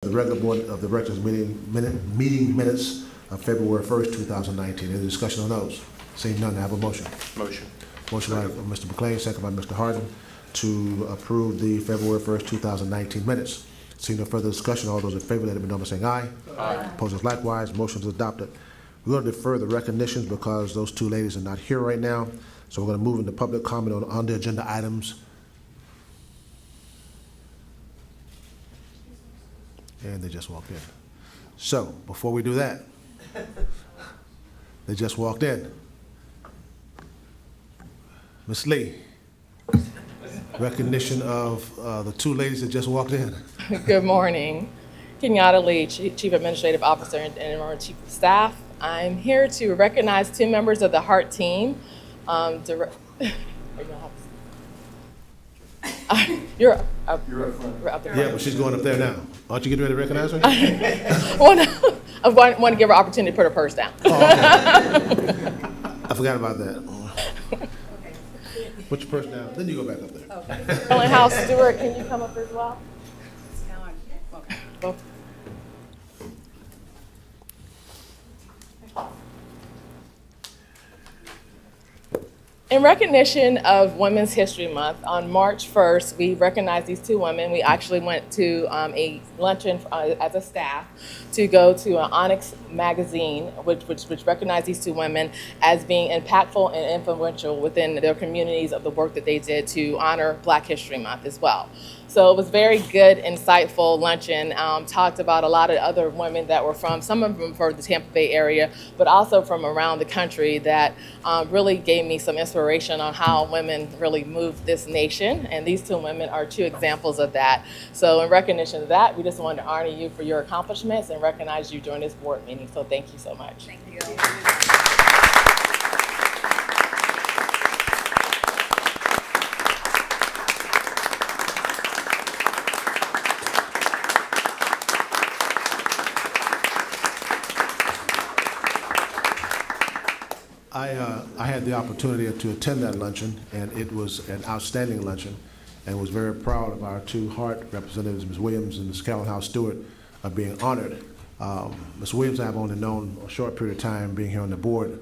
The regular board of the directors meeting minutes of February 1st, 2019. Any discussion on those? Seeing none, I have a motion. Motion. Motion by Mr. McLean, second by Mr. Harden, to approve the February 1st, 2019 minutes. Seeing no further discussion, all those in favor, let it be known by saying aye. Aye. Opposers likewise, motion is adopted. We're going to defer the recognitions because those two ladies are not here right now. So we're going to move into public comment on the agenda items. And they just walked in. So, before we do that, they just walked in. Ms. Lee, recognition of the two ladies that just walked in. Good morning. Kenyatta Lee, Chief Administrative Officer and Chief of Staff. I'm here to recognize two members of the HART team. You're up there. Yeah, but she's going up there now. Aren't you getting ready to recognize her? I want to give her an opportunity to put her purse down. Oh, okay. I forgot about that. Put your purse down, then you go back up there. Okay. House Stewart, can you come up as well? Both. In recognition of Women's History Month, on March 1st, we recognized these two women. We actually went to a luncheon as a staff to go to an Onyx magazine, which recognized these two women as being impactful and influential within their communities of the work that they did to honor Black History Month as well. So it was very good, insightful luncheon. Talked about a lot of other women that were from, some of them from the Tampa Bay area, but also from around the country that really gave me some inspiration on how women really move this nation. And these two women are two examples of that. So in recognition of that, we just wanted to honor you for your accomplishments and recognize you during this board meeting. So thank you so much. Thank you. I had the opportunity to attend that luncheon, and it was an outstanding luncheon, and was very proud of our two HART representatives, Ms. Williams and Ms. Carolyn House Stewart, of being honored. Ms. Williams I've only known a short period of time being here on the board,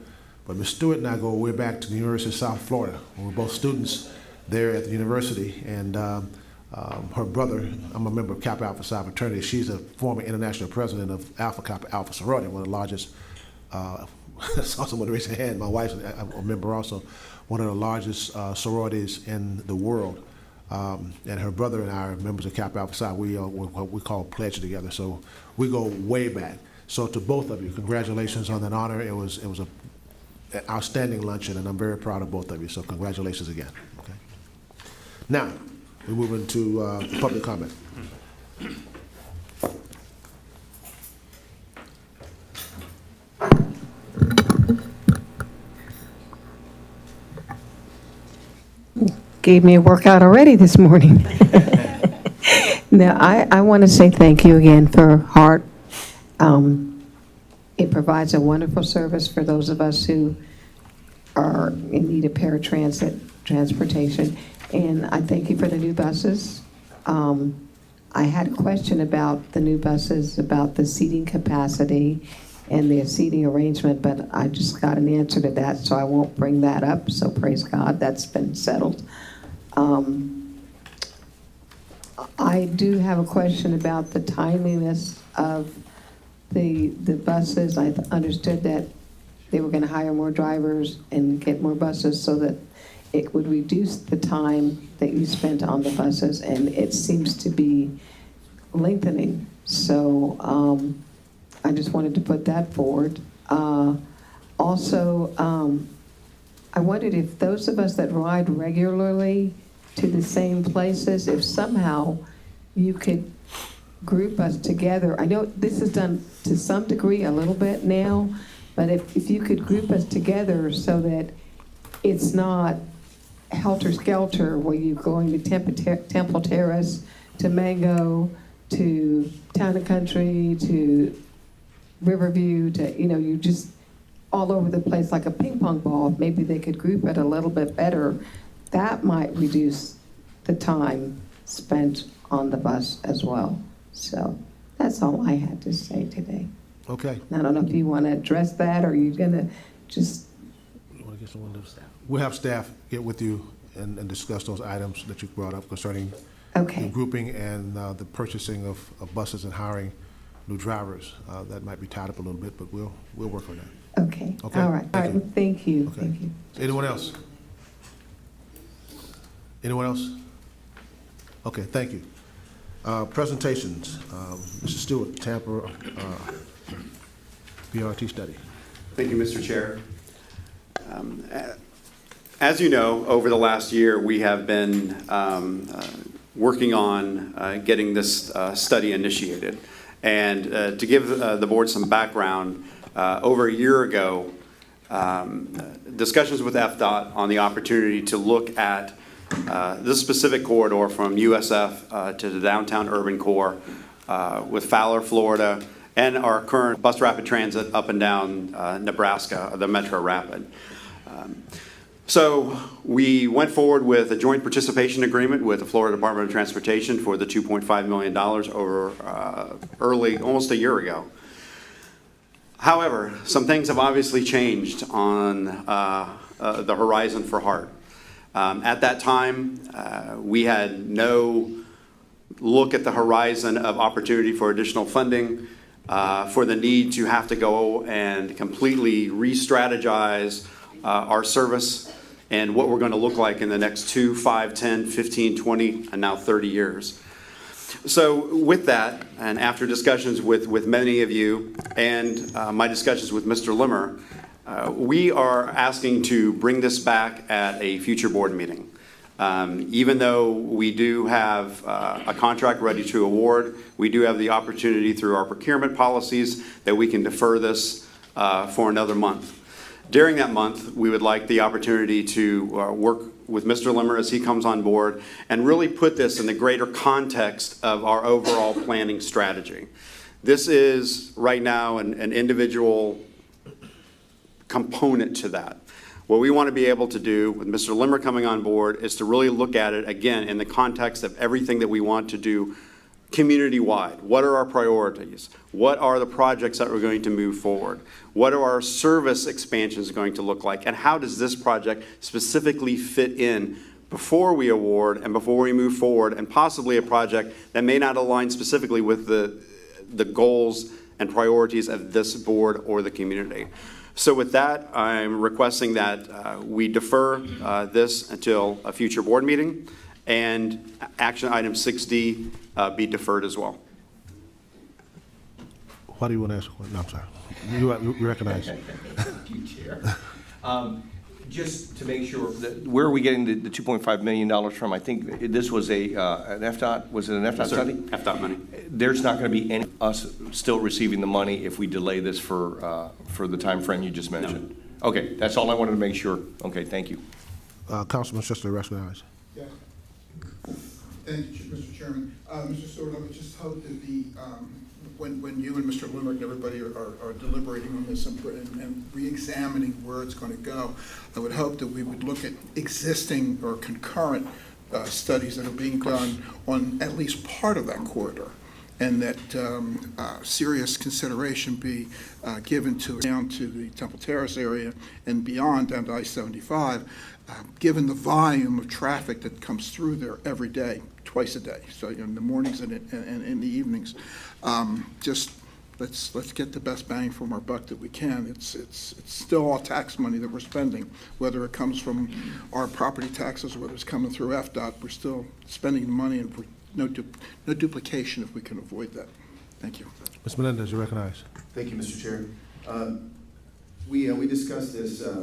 but Ms. Stewart and I go way back to the University of South Florida. We were both students there at the university, and her brother, I'm a member of Kappa Alpha Psi fraternity. She's a former international president of Alpha Kappa Alpha sorority, one of the largest. That's also one to raise your hand. My wife's a member also, one of the largest sororities in the world. And her brother and I are members of Kappa Alpha Psi. We are what we call pledge together. So we go way back. So to both of you, congratulations on that honor. It was an outstanding luncheon, and I'm very proud of both of you. So congratulations again. Okay. Now we move into public comment. Gave me a workout already this morning. Now, I want to say thank you again for HART. It provides a wonderful service for those of us who are in need of paratransit transportation. And I thank you for the new buses. I had a question about the new buses, about the seating capacity and the seating arrangement, but I just got an answer to that, so I won't bring that up. So praise God, that's been settled. I do have a question about the timeliness of the buses. I understood that they were going to hire more drivers and get more buses so that it would reduce the time that you spent on the buses, and it seems to be lengthening. So I just wanted to put that forward. Also, I wondered if those of us that ride regularly to the same places, if somehow you could group us together. I know this is done to some degree a little bit now, but if you could group us together so that it's not helter-skelter where you're going to Temple Terrace, to Mango, to Town and Country, to Riverview, to, you just all over the place like a ping pong ball. Maybe they could group it a little bit better. That might reduce the time spent on the bus as well. So That's all I had to say today. Okay. I don't know if you want to address that, or you're going to just, You want to get someone to staff? We'll have staff get with you and discuss those items that you brought up concerning the okay. grouping and the purchasing of buses and hiring new drivers. That might be tied up a little bit, but we'll work on that. Okay. Okay, All right. thank All right. you. Thank you. Okay. Thank you. Anyone else? Anyone else? Okay, thank you. Presentations. Mr. Stewart, Tampa BRT study. Thank you, Mr. Chair. As you know, over the last year, we have been working on getting this study initiated. And to give the board some background, over a year ago, discussions with FDOT on the opportunity to look at this specific corridor from USF to the downtown urban core with Fowler, Florida, and our current bus rapid transit up and down Nebraska, the Metro Rapid. So we went forward with a joint participation agreement with the Florida Department of Transportation for the $2.5 million over almost a year ago. However, some things have obviously changed on the horizon for HART. At that time, we had no look at the horizon of opportunity for additional funding, for the need to have to go and completely re-strategize our service and what we're going to look like in the next 2, 5, 10, 15, 20, and now 30 years. So with that, and after discussions with many of you and my discussions with Mr. Limmer, we are asking to bring this back at a future board meeting. Even though we do have a contract ready to award, we do have the opportunity through our procurement policies that we can defer this for another month. During that month, we would like the opportunity to work with Mr. Limmer as he comes on board and really put this in the greater context of our overall planning strategy. This is right now an individual component to that. What we want to be able to do with Mr. Limmer coming on board is to really look at it again in the context of everything that we want to do community-wide. What are our priorities? What are the projects that we're going to move forward? What are our service expansions going to look like? And how does this project specifically fit in before we award and before we move forward, and possibly a project that may not align specifically with the goals and priorities of this board or the community? So with that, I'm requesting that we defer this until a future board meeting, and action item 6D be deferred as well. Why do you want to ask? No, I'm sorry. You recognize. Thank you, Chair. Just to make sure, where are we getting the $2.5 million from? I think this was an FDOT, was it an FDOT study? FDOT money. There's not going to be any us still receiving the money if we delay this for the time frame you just mentioned? No. Okay, that's all I wanted to make sure. Okay, thank you. Councilman Schuster, recognized. Yeah. Thank you, Mr. Chairman. Mr. Stewart, I would just hope that when you and Mr. Limerick and everybody are deliberating on this and re-examining where it's going to go, I would hope that we would look at existing or concurrent studies that are being done on at least part of that corridor, and that serious consideration be given to down to the Temple Terrace area and beyond down to I-75, given the volume of traffic that comes through there every day, twice a day, so in the mornings and in the evenings. Just let's get the best bang from our buck that we can. It's still all tax money that we're spending, whether it comes from our property taxes or whether it's coming through FDOT. We're still spending the money, and no duplication if we can avoid that. Thank you. Ms. Melendez, you recognize. Thank you, Mr. Chair. We discussed this at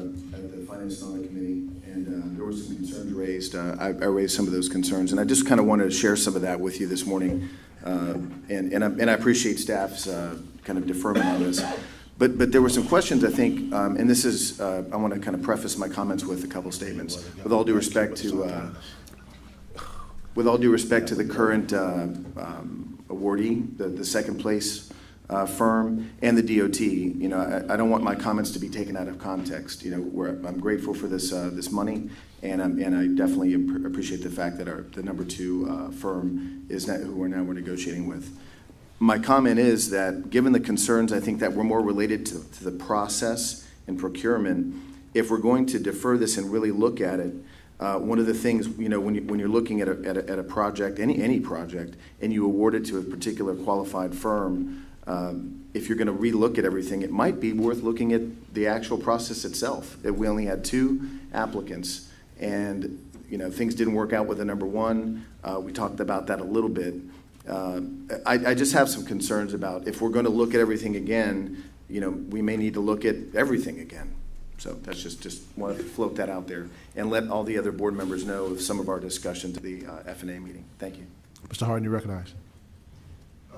the Finance and Audit Committee, and there were some concerns raised. I raised some of those concerns, and I just kind of wanted to share some of that with you this morning. And I appreciate staff's kind of deferment on this. But there were some questions, I think, and this is, I want to kind of preface my comments with a couple statements. With all due respect to the current awardee, the second place firm, and the DOT, you know, I don't want my comments to be taken out of context. You know, I'm grateful for this money, and I definitely appreciate the fact that the number 2 firm is who we're negotiating with. My comment is that, given the concerns, I think that were more related to the process and procurement, if we're going to defer this and really look at it, one of the things, when you're looking at a project, any project, and you award it to a particular qualified firm, if you're going to relook at everything, it might be worth looking at the actual process itself. That we only had 2 applicants, and things didn't work out with the number 1. We talked about that a little bit. I just have some concerns about, if we're going to look at everything again, we may need to look at everything again. So that's just wanted to float that out there and let all the other board members know of some of our discussions at the F&A meeting. Thank you. Mr. Harden, you recognize.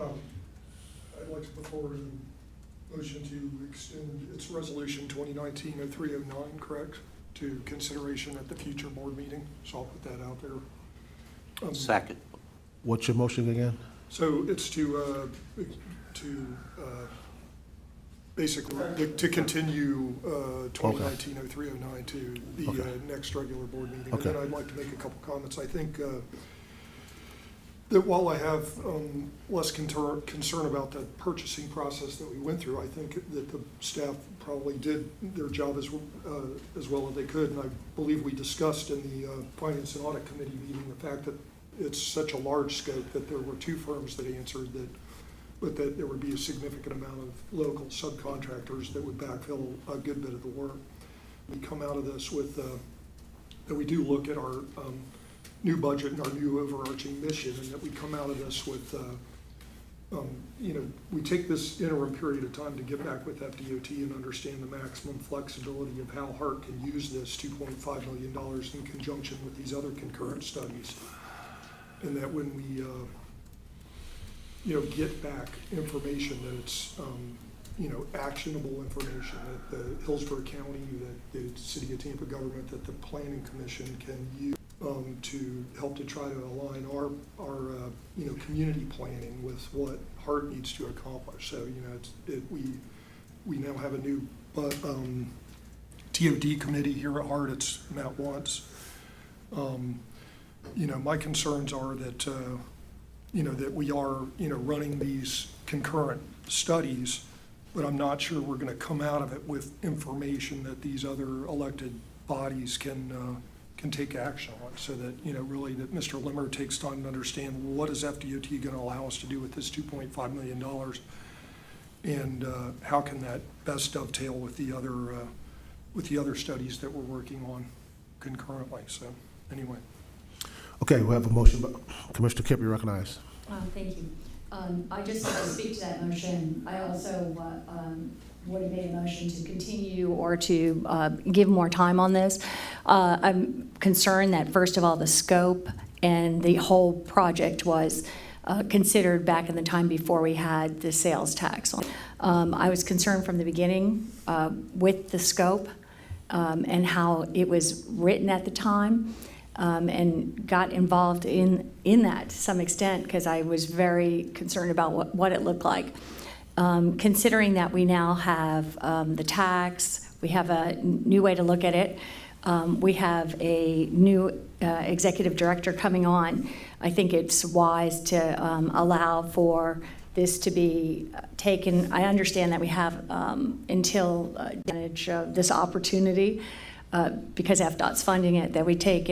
I'd like to put forward a motion to extend its resolution 2019-0309, correct, to consideration at the future board meeting. So I'll put that out there. Second. What's your motion again? So it's to basically to continue 2019-0309 to the next regular board meeting. Okay. And then I'd like to make a couple comments. I think that while I have less concern about the purchasing process that we went through, I think that the staff probably did their job as well as they could. And I believe we discussed in the Finance and Audit Committee meeting the fact that it's such a large scope that there were 2 firms that answered that, but that there would be a significant amount of local subcontractors that would backfill a good bit of the work. We come out of this with, that we do look at our new budget and our new overarching mission, and that we come out of this with, we take this interim period of time to get back with FDOT and understand the maximum flexibility of how HART can use this $2.5 million in conjunction with these other concurrent studies. And that when we, get back information that it's, actionable information that the Hillsborough County, that the City of Tampa government, that the Planning Commission can use to help to try to align our community planning with what HART needs to accomplish. So, we now have a new TOD committee here at HART. It's met once. My concerns are that, that we are, running these concurrent studies, but I'm not sure we're going to come out of it with information that these other elected bodies can take action on, so that, really that Mr. Limmer takes time to understand what is FDOT going to allow us to do with this $2.5 million, and how can that best dovetail with the other studies that we're working on concurrently. So anyway. Okay, we have a motion. Commissioner Kipp, you recognize. Thank you. I just want to speak to that motion. I also would have made a motion to continue or to give more time on this. I'm concerned that, first of all, the scope and the whole project was considered back in the time before we had the sales tax. I was concerned from the beginning with the scope and how it was written at the time. And got involved in that to some extent because I was very concerned about what it looked like. Considering that we now have the tax, we have a new way to look at it, we have a new executive director coming on, I think it's wise to allow for this to be taken. I understand that we have until advantage of this opportunity because FDOT's funding it, that we take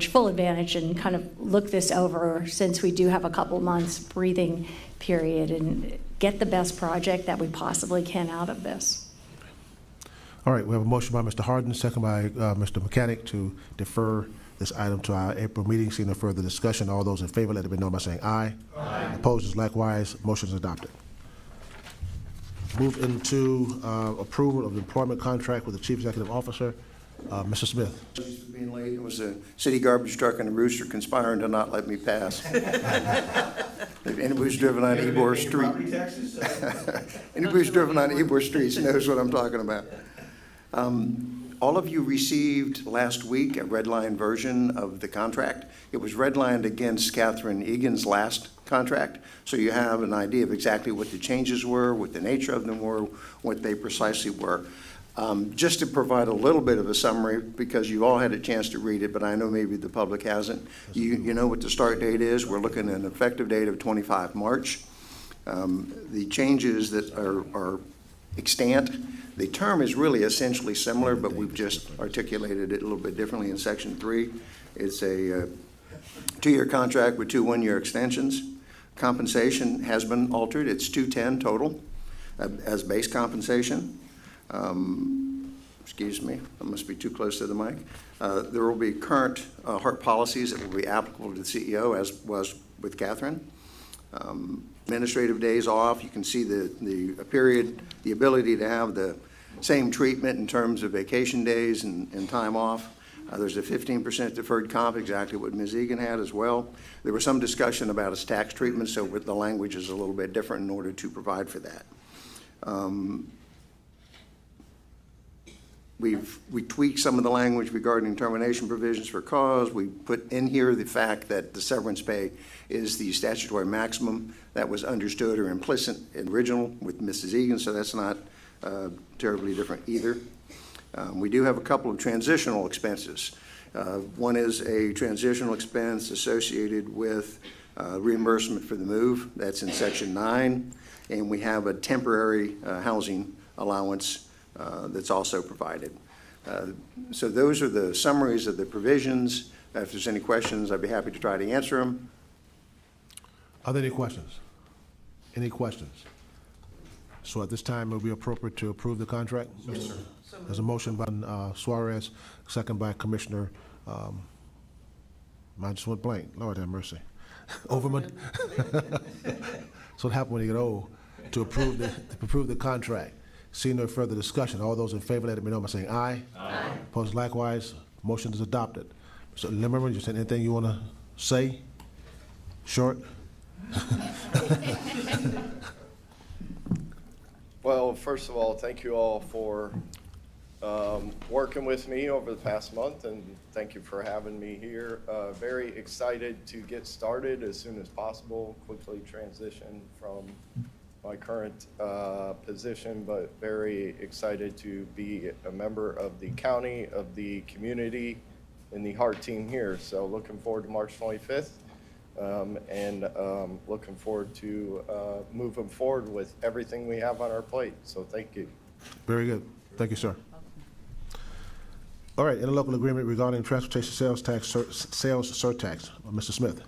full advantage and kind of look this over since we do have a couple months breathing period and get the best project that we possibly can out of this. All right, we have a motion by Mr. Harden, second by Mr. Mechanic to defer this item to our April meeting. Seeing no further discussion, all those in favor, let it be known by saying aye. Aye. Opposed is likewise. Motion is adopted. Move into approval of the employment contract with the Chief Executive Officer. Mr. Smith. Apologies for being late. It was a city garbage truck and a rooster conspiring to not let me pass. If anybody's driven on Ybor Street, anybody's driven on Ybor Street knows what I'm talking about. All of you received last week a redline version of the contract. It was redlined against Catherine Egan's last contract, so you have an idea of exactly what the changes were, what the nature of them were, what they precisely were. Just to provide a little bit of a summary, because you all had a chance to read it, but I know maybe the public hasn't. You know what the start date is. We're looking at an effective date of 25 March. The changes that are extant, the term is really essentially similar, but we've just articulated it a little bit differently in Section 3. It's a 2-year contract with 2 1-year extensions. Compensation has been altered. It's $210 total as base compensation. Excuse me, I must be too close to the mic. There will be current HART policies that will be applicable to the CEO, as was with Catherine. Administrative days off, you can see the period, the ability to have the same treatment in terms of vacation days and time off. There's a 15% deferred comp, exactly what Ms. Egan had as well. There was some discussion about his tax treatment, so the language is a little bit different in order to provide for that. We tweaked some of the language regarding termination provisions for cause. We put in here the fact that the severance pay is the statutory maximum. That was understood or implicit in original with Mrs. Egan, so that's not terribly different either. We do have a couple of transitional expenses. One is a transitional expense associated with reimbursement for the move. That's in Section 9. And we have a temporary housing allowance that's also provided. So those are the summaries of the provisions. If there's any questions, I'd be happy to try to answer them. Are there any questions? Any questions? So at this time, it will be appropriate to approve the contract? Yes, sir. There's a motion by Suarez, second by Commissioner, mine just went blank, Lord have mercy. Overman? That's what happened when you get old. To approve the contract. Seeing no further discussion, all those in favor, let me know by saying aye. Aye. Opposed likewise, motion is adopted. So Limmerman, you said anything you want to say? Short? Well, first of all, thank you all for working with me over the past month, and thank you for having me here. Very excited to get started as soon as possible, quickly transition from my current position, but very excited to be a member of the county, of the community, and the HART team here. So looking forward to March 25th. And looking forward to moving forward with everything we have on our plate. So thank you. Very good. Thank you, sir. All right, interlocal agreement regarding transportation sales tax, sales surtax. Mr. Smith.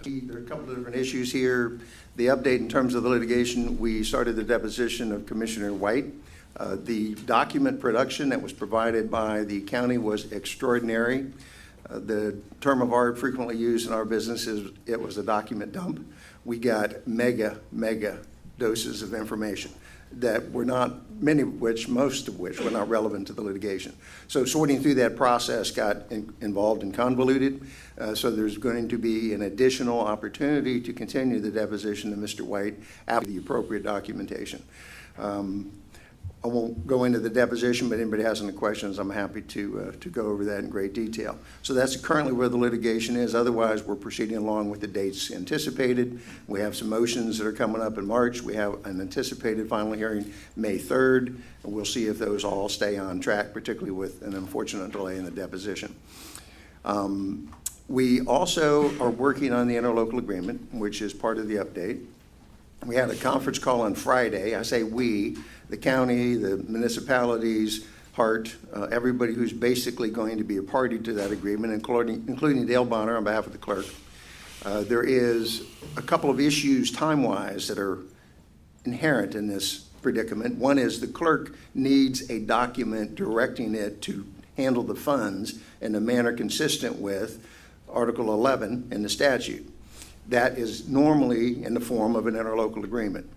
There are a couple of different issues here. The update in terms of the litigation, we started the deposition of Commissioner White. The document production that was provided by the county was extraordinary. The term of art frequently used in our business is it was a document dump. We got mega doses of information that were not, most of which were not relevant to the litigation. So sorting through that process got involved and convoluted. So there's going to be an additional opportunity to continue the deposition of Mr. White after the appropriate documentation. I won't go into the deposition, but anybody has any questions, I'm happy to go over that in great detail. So that's currently where the litigation is. Otherwise, we're proceeding along with the dates anticipated. We have some motions that are coming up in March. We have an anticipated final hearing May 3rd, and we'll see if those all stay on track, particularly with an unfortunate delay in the deposition. We also are working on the interlocal agreement, which is part of the update. We had a conference call on Friday. I say we, the county, the municipalities, HART, everybody who's basically going to be a party to that agreement, including Dale Bonner on behalf of the clerk. There is a couple of issues time-wise that are inherent in this predicament. One is the clerk needs a document directing it to handle the funds in a manner consistent with Article 11 in the statute. That is normally in the form of an interlocal agreement.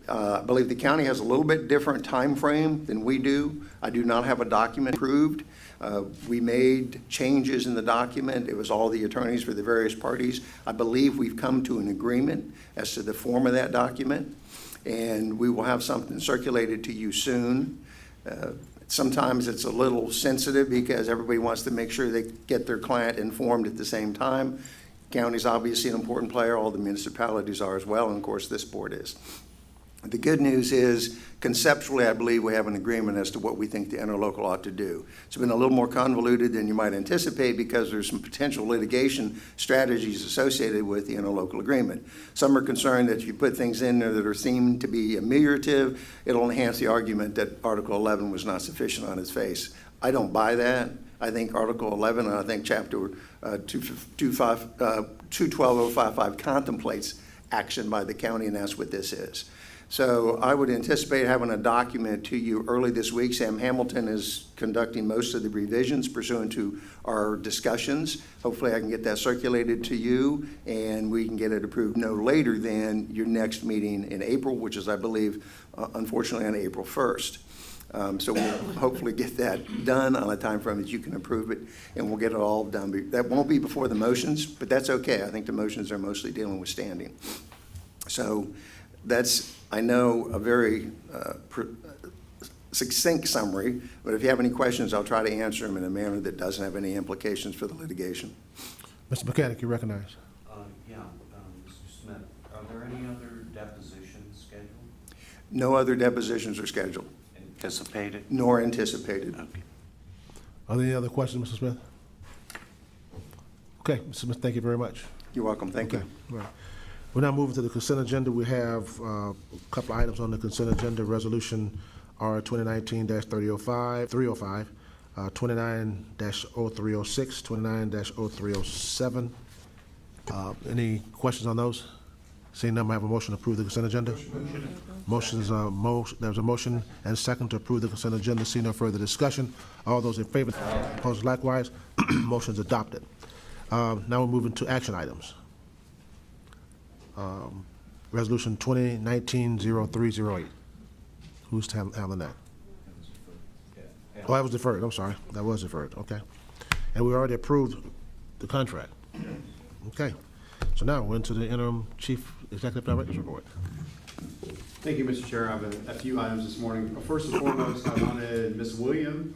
I believe the county has a little bit different time frame than we do. I do not have a document approved. We made changes in the document. It was all the attorneys for the various parties. I believe we've come to an agreement as to the form of that document, and we will have something circulated to you soon. Sometimes it's a little sensitive because everybody wants to make sure they get their client informed at the same time. County's obviously an important player. All the municipalities are as well, and of course this board is. The good news is, conceptually, I believe we have an agreement as to what we think the interlocal ought to do. It's been a little more convoluted than you might anticipate because there's some potential litigation strategies associated with the interlocal agreement. Some are concerned that if you put things in there that are seemed to be ameliorative, it'll enhance the argument that Article 11 was not sufficient on its face. I don't buy that. I think Article 11, and I think Chapter 212.055 contemplates action by the county, and that's what this is. So I would anticipate having a document to you early this week. Sam Hamilton is conducting most of the revisions pursuant to our discussions. Hopefully I can get that circulated to you, and we can get it approved no later than your next meeting in April, which is, I believe, unfortunately on April 1st. So we'll hopefully get that done on a time frame that you can approve it, and we'll get it all done. That won't be before the motions, but that's okay. I think the motions are mostly dealing with standing. So that's, I know, a very succinct summary, but if you have any questions, I'll try to answer them in a manner that doesn't have any implications for the litigation. Mr. Mechanic, you recognize. Mr. Smith, are there any other depositions scheduled? No other depositions are scheduled, Anticipated? nor anticipated. Okay. Are there any other questions, Mr. Smith? Okay, Mr. Smith, thank you very much. You're welcome. Thank you. Okay, all right. We're now moving to the consent agenda. We have a couple of items on the consent agenda. Resolution R 2019-305, 29-0306, 29-0307. Any questions on those? Seeing none, I have a motion to approve the consent agenda. There's a motion and a second to approve the consent agenda. See no further discussion. All those in favor, opposed likewise. Motion is adopted. Now we're moving to action items. Resolution 2019-0308. Who's handling that? Oh, that was deferred. I'm sorry. That was deferred. Okay. And we already approved the contract. Okay. So now we're into the interim chief executive director's report. Thank you, Mr. Chair. I have a few items this morning. First and foremost, I wanted Ms. Williams,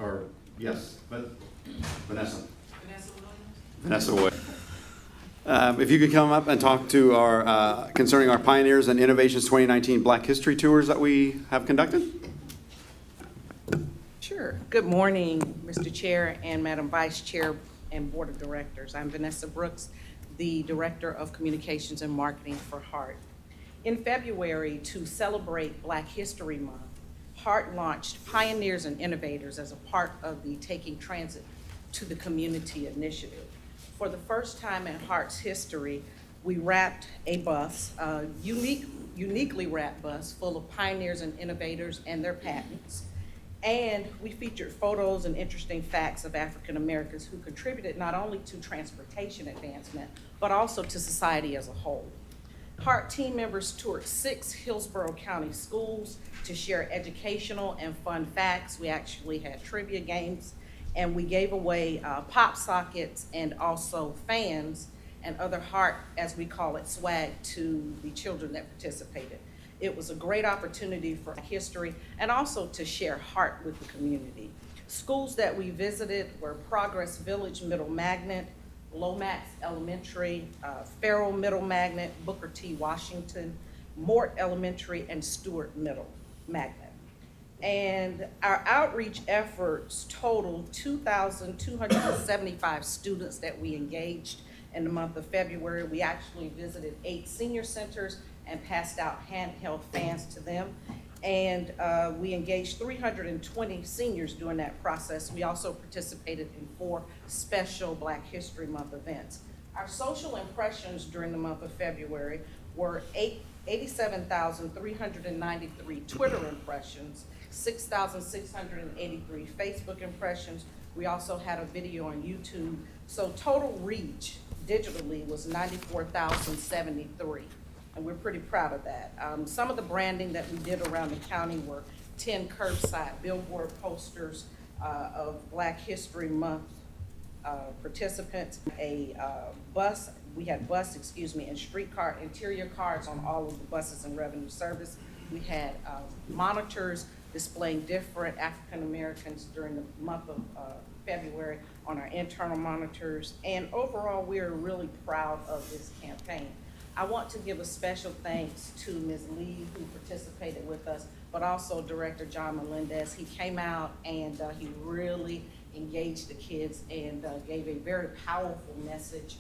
Vanessa Williams. If you could come up and talk to our, concerning our Pioneers and Innovations 2019 Black History Tours that we have conducted. Sure. Good morning, Mr. Chair and Madam Vice Chair and Board of Directors. I'm Vanessa Brooks, the Director of Communications and Marketing for HART. In February, to celebrate Black History Month, HART launched Pioneers and Innovators as a part of the Taking Transit to the Community initiative. For the first time in HART's history, we wrapped a bus, a uniquely wrapped bus full of pioneers and innovators and their patents. And we featured photos and interesting facts of African Americans who contributed not only to transportation advancement, but also to society as a whole. HART team members toured 6 Hillsborough County schools to share educational and fun facts. We actually had trivia games, and we gave away pop sockets and also fans and other HART, as we call it, swag to the children that participated. It was a great opportunity for history and also to share HART with the community. Schools that we visited were Progress Village Middle Magnet, Lomax Elementary, Farrell Middle Magnet, Booker T. Washington, Mort Elementary, and Stewart Middle Magnet. And our outreach efforts totaled 2,275 students that we engaged in the month of February. We actually visited 8 senior centers and passed out handheld fans to them. And we engaged 320 seniors during that process. We also participated in 4 special Black History Month events. Our social impressions during the month of February were 87,393 Twitter impressions, 6,683 Facebook impressions. We also had a video on YouTube. So total reach digitally was 94,073. And we're pretty proud of that. Some of the branding that we did around the county were 10 curbside billboard posters of Black History Month participants, we had bus and streetcar interior cards on all of the buses in revenue service. We had monitors displaying different African Americans during the month of February on our internal monitors. And overall, we are really proud of this campaign. I want to give a special thanks to Ms. Lee, who participated with us, but also Director John Melendez. He came out and he really engaged the kids and gave a very powerful message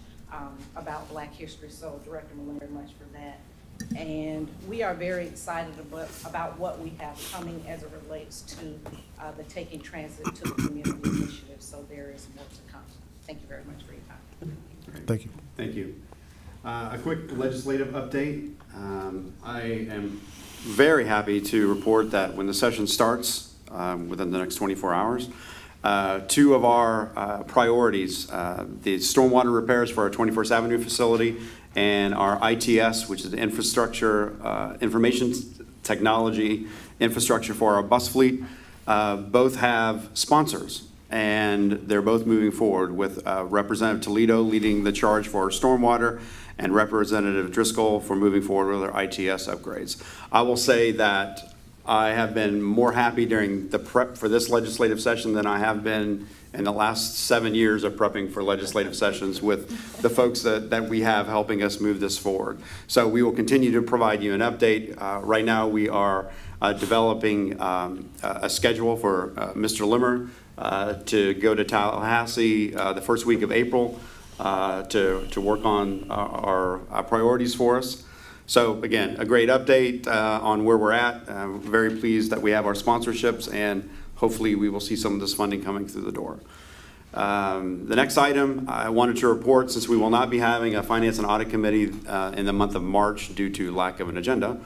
about Black history. So Director Melendez, very much for that. And we are very excited about what we have coming as it relates to the Taking Transit to the Community initiative. So there is more to come. Thank you very much for your time. Thank you. Thank you. A quick legislative update. I am very happy to report that when the session starts within the next 24 hours, two of our priorities, the stormwater repairs for our 21st Avenue facility and our ITS, which is the infrastructure, information technology infrastructure for our bus fleet, both have sponsors. And they're both moving forward with Representative Toledo leading the charge for our stormwater and Representative Driscoll for moving forward with our ITS upgrades. I will say that I have been more happy during the prep for this legislative session than I have been in the last 7 years of prepping for legislative sessions with the folks that we have helping us move this forward. So we will continue to provide you an update. Right now we are developing a schedule for Mr. Limmer to go to Tallahassee the first week of April to work on our priorities for us. So again, a great update on where we're at. I'm very pleased that we have our sponsorships, and hopefully we will see some of this funding coming through the door. The next item I wanted to report, since we will not be having a Finance and Audit Committee in the month of March due to lack of an agenda,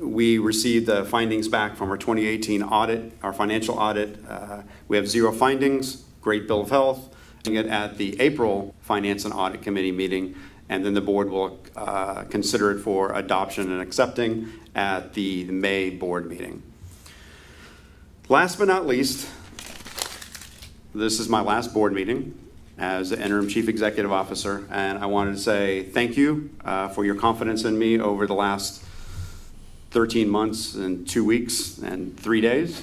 we received the findings back from our 2018 audit, our financial audit. We have 0 findings, great bill of health. It at the April Finance and Audit Committee meeting, and then the board will consider it for adoption and accepting at the May board meeting. Last but not least, this is my last board meeting as the interim chief executive officer, and I wanted to say thank you for your confidence in me over the last 13 months and 2 weeks and 3 days.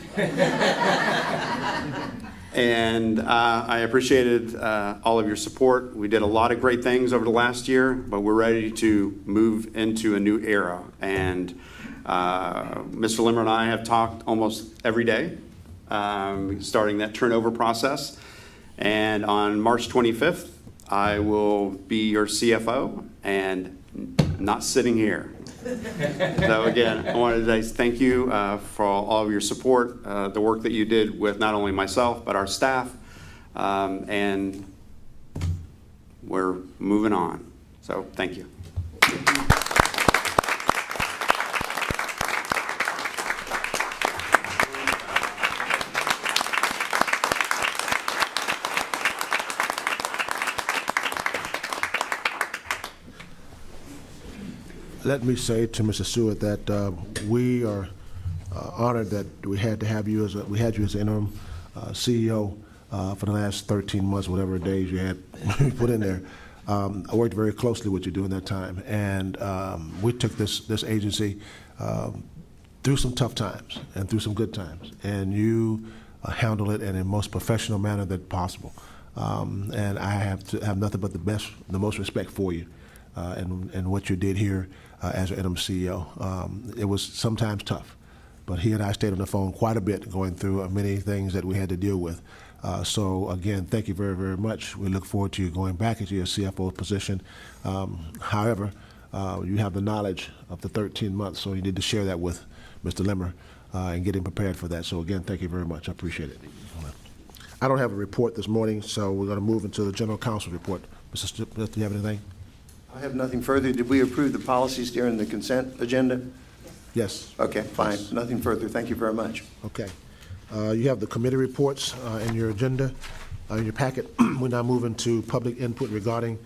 And I appreciated all of your support. We did a lot of great things over the last year, but we're ready to move into a new era. And Mr. Limmer and I have talked almost every day, starting that turnover process. And on March 25th, I will be your CFO and not sitting here. So again, I wanted to say thank you for all of your support, the work that you did with not only myself, but our staff, and we're moving on. So thank you. Let me say to Mr. Stewart that we are honored that we had you as interim CEO for the last 13 months, whatever days you had put in there. I worked very closely with you during that time, and we took this agency through some tough times and through some good times, and you handled it in the most professional manner that possible. And I have nothing but the most respect for you and what you did here as an interim CEO. It was sometimes tough, but he and I stayed on the phone quite a bit going through many things that we had to deal with. So again, thank you very, very much. We look forward to you going back into your CFO position. However, you have the knowledge of the 13 months, so you need to share that with Mr. Limmer and get him prepared for that. So again, thank you very much. I appreciate it. I don't have a report this morning, so we're going to move into the general counsel report. Mr. Smith, do you have anything? I have nothing further. Did we approve the policies during the consent agenda? Yes. Okay, fine. Yes. Nothing further. Thank you very much. Okay. You have the committee reports in your agenda, in your packet. We're now moving to public input regarding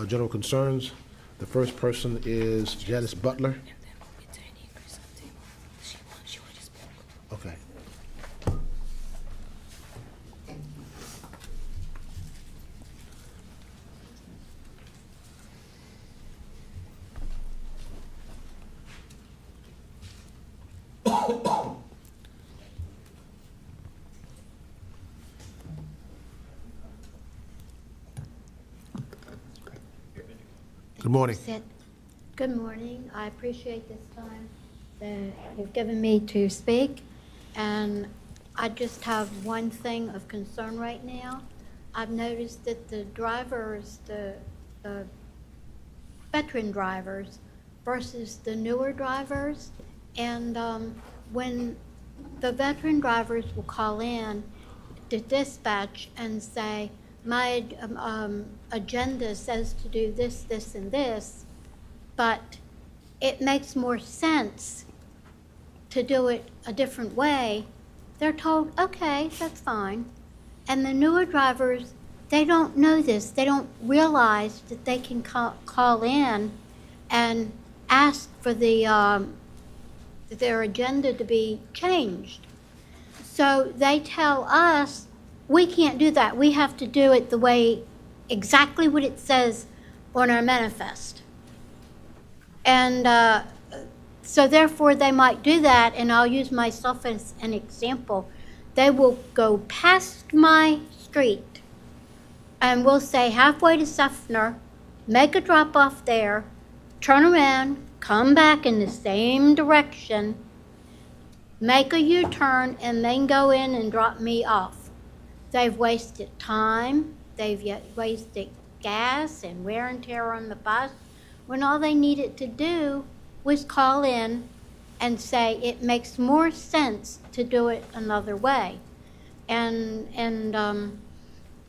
general concerns. The first person is Janice Butler. Okay. Good morning. Good morning. I appreciate this time. that you've given me to speak, and I just have one thing of concern right now. I've noticed that the drivers, the veteran drivers versus the newer drivers, and when the veteran drivers will call in to dispatch and say, my agenda says to do this, this, and this, but it makes more sense to do it a different way, they're told, okay, that's fine. And the newer drivers, they don't know this. They don't realize that they can call in and ask for their agenda to be changed. So they tell us, we can't do that. We have to do it the way, exactly what it says on our manifest. And so therefore they might do that, and I'll use myself as an example. They will go past my street and we'll say halfway to Suffner, make a drop off there, turn around, come back in the same direction, make a U-turn, and then go in and drop me off. They've wasted time, they've wasted gas and wear and tear on the bus, when all they needed to do was call in and say it makes more sense to do it another way. And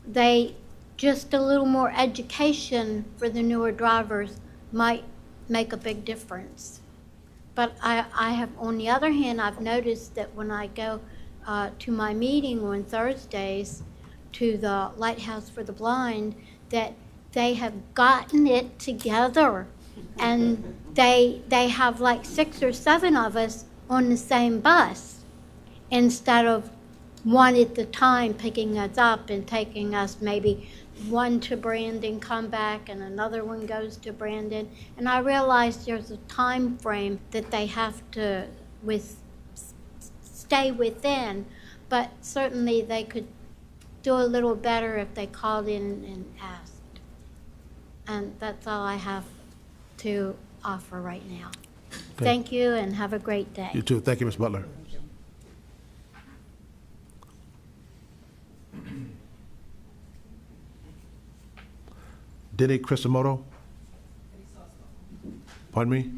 they, just a little more education for the newer drivers might make a big difference. But I have, on the other hand, I've noticed that when I go to my meeting on Thursdays to the Lighthouse for the Blind, that they have gotten it together, and they have like 6 or 7 of us on the same bus instead of one at a time picking us up and taking us maybe one to Brandon, come back, and another one goes to Brandon. And I realize there's a time frame that they have to stay within, but certainly they could do a little better if they called in and asked. And that's all I have to offer right now. Okay. Thank you, and have a great day. You too. Thank you, Ms. Butler. Denny Crisamoto? Pardon me?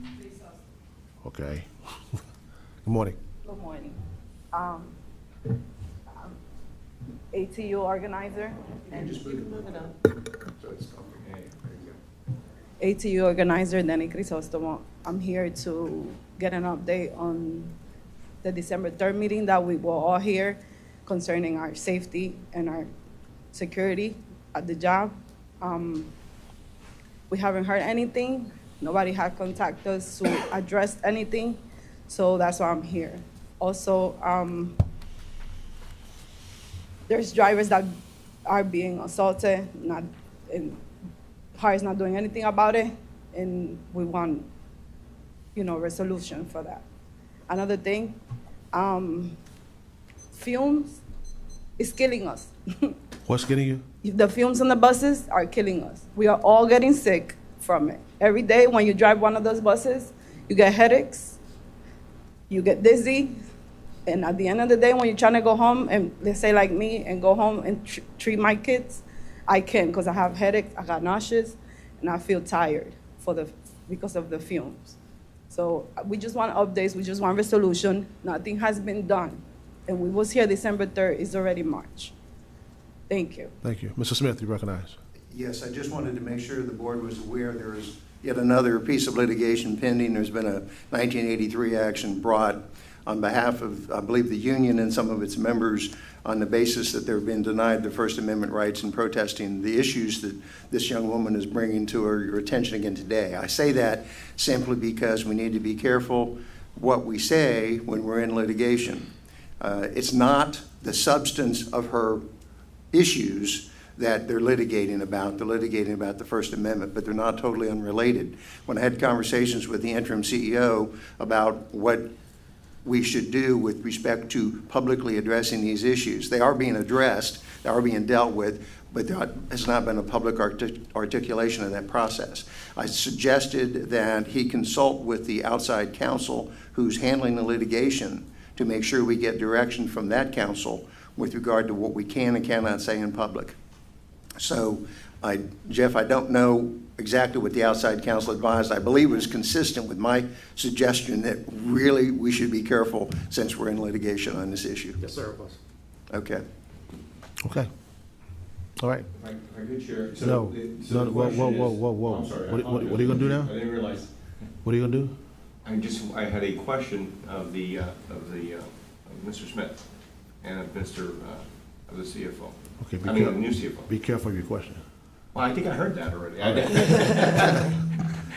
Okay. Good morning. Good morning. ATU organizer. ATU organizer Denny Crisostomo. I'm here to get an update on the December 3rd meeting that we were all here concerning our safety and our security at the job. We haven't heard anything. Nobody had contacted us to address anything, so that's why I'm here. Also, there's drivers that are being assaulted, and HART is not doing anything about it, and we want, resolution for that. Another thing, fumes is killing us. What's getting you? The fumes on the buses are killing us. We are all getting sick from it. Every day when you drive one of those buses, you get headaches, you get dizzy, and at the end of the day, when you're trying to go home, and let's say like me, and go home and treat my kids, I can't because I have headaches, I got nauseous, and I feel tired because of the fumes. So we just want updates, we just want resolution. Nothing has been done. And we was here December 3rd, it's already March. Thank you. Thank you. Mr. Smith, you recognize. Yes, I just wanted to make sure the board was aware there is yet another piece of litigation pending. There's been a 1983 action brought on behalf of, I believe, the union and some of its members on the basis that they've been denied their First Amendment rights and protesting the issues that this young woman is bringing to your attention again today. I say that simply because we need to be careful what we say when we're in litigation. It's not the substance of her issues that they're litigating about. They're litigating about the First Amendment, but they're not totally unrelated. When I had conversations with the interim CEO about what we should do with respect to publicly addressing these issues. They are being addressed, they are being dealt with, but there has not been a public articulation of that process. I suggested that he consult with the outside counsel who's handling the litigation to make sure we get direction from that counsel with regard to what we can and cannot say in public. So, Jeff, I don't know exactly what the outside counsel advised. I believe it was consistent with my suggestion that really we should be careful since we're in litigation on this issue. Yes, sir, it was. Okay. Okay. All right. If I could, Chair. No, So the whoa, question whoa, whoa, is- whoa, whoa. I'm sorry. What are you gonna do now? I didn't realize. What are you gonna do? I had a question of Mr. Smith and of the CFO. Okay, I mean, of the new CFO. be careful of your question. Well, I think I heard that already.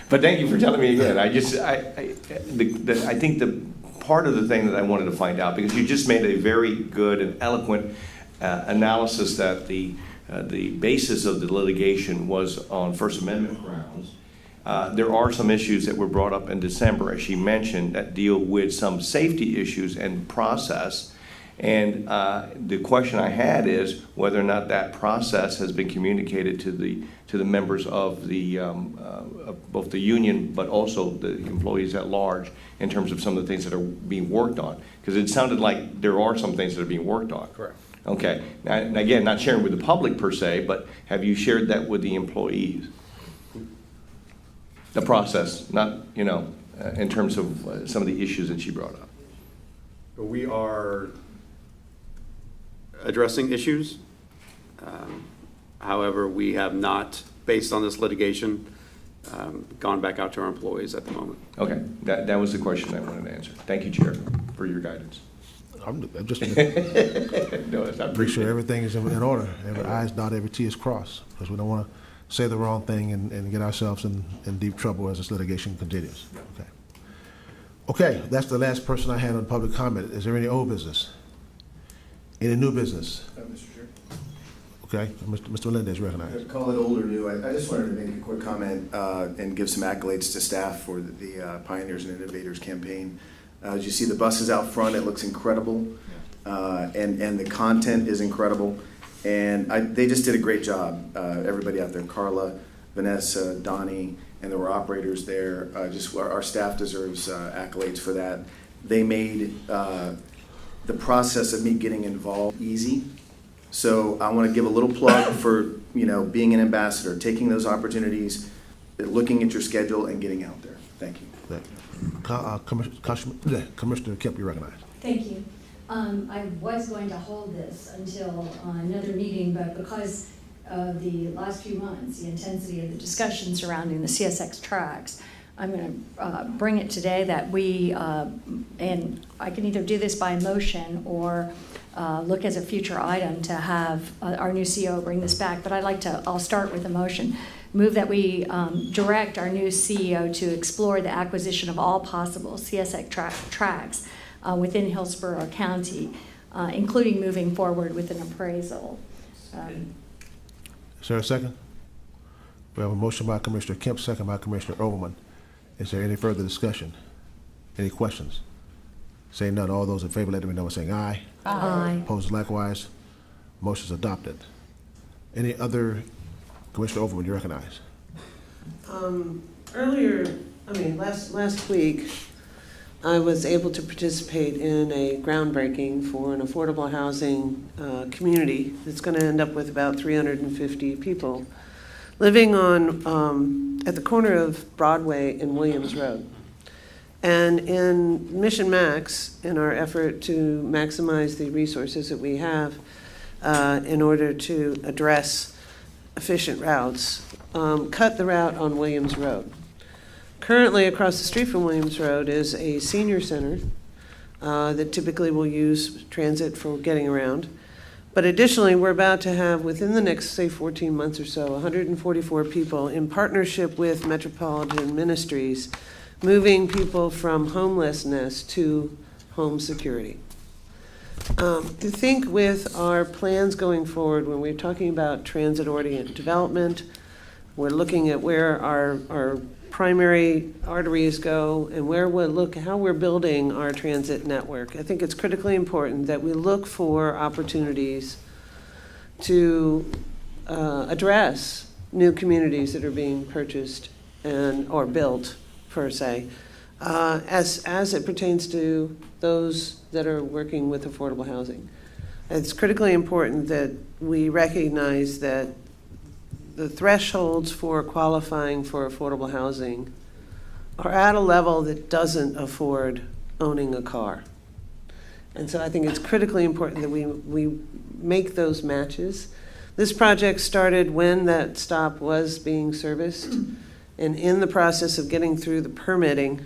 But thank you for telling me again. I think the part of the thing that I wanted to find out, because you just made a very good and eloquent analysis that the basis of the litigation was on First Amendment grounds. There are some issues that were brought up in December, as she mentioned, that deal with some safety issues and process. And the question I had is whether or not that process has been communicated to the members of both the union, but also the employees at large, in terms of some of the things that are being worked on. Because it sounded like there are some things that are being worked on. Correct. Okay. Now, and again, not sharing with the public per se, but have you shared that with the employees? The process, not, in terms of some of the issues that she brought up. We are addressing issues. However, we have not, based on this litigation, gone back out to our employees at the moment. Okay, that was the question I wanted to answer. Thank you, Chair, for your guidance. I'm just No, that's not make sure everything is in order, every I is dotted, every T is crossed, because we don't want to say the wrong thing and get ourselves in deep trouble as this litigation continues. Okay. Okay, that's the last person I had on public comment. Is there any old business? Any new business? Mr. Chair. Okay, Mr. Melendez recognized. Call it old or new. I just wanted to make a quick comment and give some accolades to staff for the Pioneers and Innovators campaign. As you see the buses out front, it looks incredible, and the content is incredible, and they just did a great job. Everybody out there, Carla, Vanessa, Donnie, and there were operators there. Just our staff deserves accolades for that. They made the process of me getting involved easy. So I want to give a little plug for being an ambassador, taking those opportunities, looking at your schedule, and getting out there. Thank you. Commissioner Kemp, you recognized. Thank you. I was going to hold this until another meeting, but because of the last few months, the intensity of the discussion surrounding the CSX tracks, I'm going to bring it today that we, and I can either do this by motion or look as a future item to have our new CEO bring this back, but I'll start with a motion. Move that we direct our new CEO to explore the acquisition of all possible CSX tracks within Hillsborough County, including moving forward with an appraisal. Is there a second? We have a motion by Commissioner Kemp, second by Commissioner Overman. Is there any further discussion? Any questions? Saying none, all those in favor, let me know by saying aye. Aye. Opposed likewise. Motion is adopted. Any other, Commissioner Overman, you recognize? Last week, I was able to participate in a groundbreaking for an affordable housing community that's going to end up with about 350 people living on at the corner of Broadway and Williams Road. And in Mission Max, in our effort to maximize the resources that we have in order to address efficient routes, cut the route on Williams Road. Currently, across the street from Williams Road is a senior center that typically will use transit for getting around. But additionally, we're about to have, within the next, say, 14 months or so, 144 people in partnership with Metropolitan Ministries, moving people from homelessness to home security. I think with our plans going forward, when we're talking about transit-oriented development, we're looking at where our primary arteries go and where we look, how we're building our transit network. I think it's critically important that we look for opportunities to address new communities that are being purchased or built, per se, as it pertains to those that are working with affordable housing. It's critically important that we recognize that the thresholds for qualifying for affordable housing are at a level that doesn't afford owning a car. And so I think it's critically important that we make those matches. This project started when that stop was being serviced, and in the process of getting through the permitting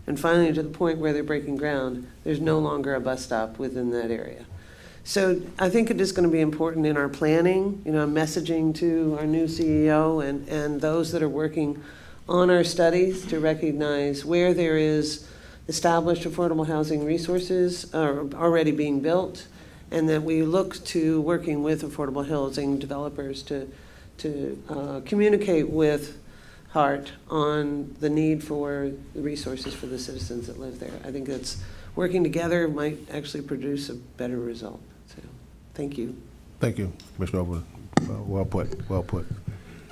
and finally to the point where they're breaking ground, there's no longer a bus stop within that area. So I think it is going to be important in our planning, messaging to our new CEO and those that are working on our studies to recognize where there is established affordable housing resources already being built, and that we look to working with affordable housing developers to communicate with HART on the need for the resources for the citizens that live there. I think that's working together might actually produce a better result. So, thank you. Thank you, Commissioner Overland. Well put, well put.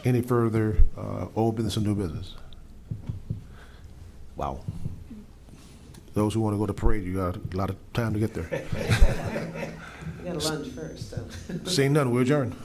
Any further old business or new business? Wow. Those who want to go to parade, you got a lot of time to get there. You got to lunch first, so. Seeing none, we adjourn.